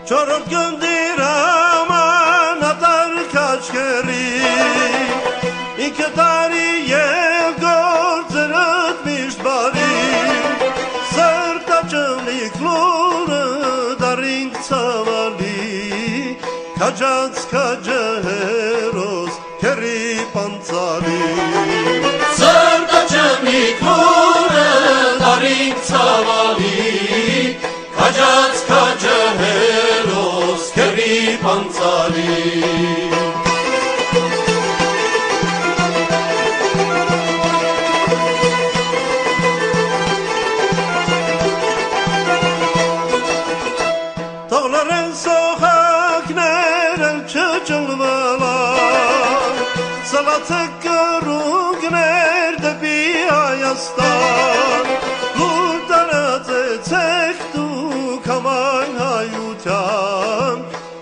Չորրորդ գնդիր ամանատար քաչքերի ինքը տարի և գործերըդ միշտ բարի սրտաճնիկ լուրը դարինք ծավալի քաջած քաջահերոս քերի պանցալի սրտաճնիկ լուրը դարինք ծավալի քաջած քաջահերոս քերի պանցալի Թողնեն սոխակներ էլ չճլվալա Սլացը կրունգներ դեպի Հայաստան Լուր տարածեցեք դուք համայն հայության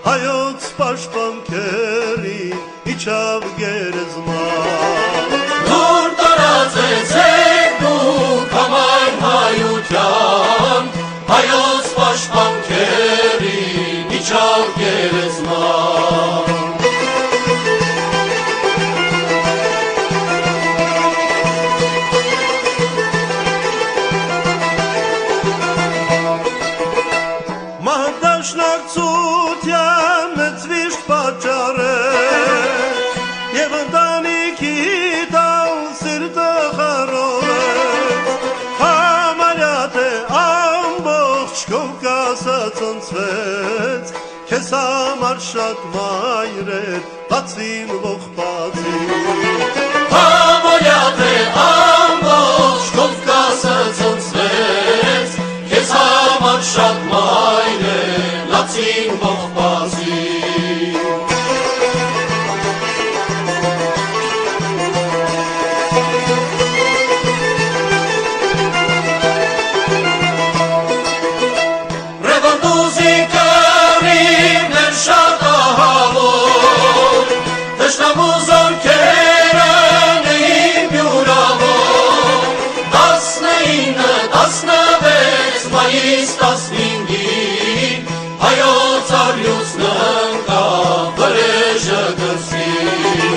Հայոց պաշտպանքերին իջավ գերեզման Լուր տարածեցեք դուք համայն հայության Հայոց պաշտպանքերին իջավ գերեզման Մահդաշնակցության մեծ վիշտ պատճառ է Եվ ընտանիքի տալ սիրտը խառովեց Համարյա թե ամբողջ Կովկասը ծնցվեց Քեզ համար շատ մայրեր բացին ողբացին Համարյա թե ամբողջ Կովկասը ծնցվեց Քեզ համար շատ մայրեր լացին ողբացին Ռևանդուզի կռիվներ շատ ահավոր Թշնամու զորքերը էին յուրավոր 19-16 մայիս 15-ին Հայոց արյուսն ընկավ Վրեժը գծին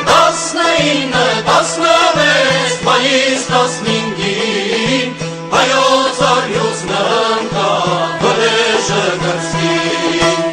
19-16 մայիս 15-ին Հայոց արյուսն ընկավ Վրեժը գծին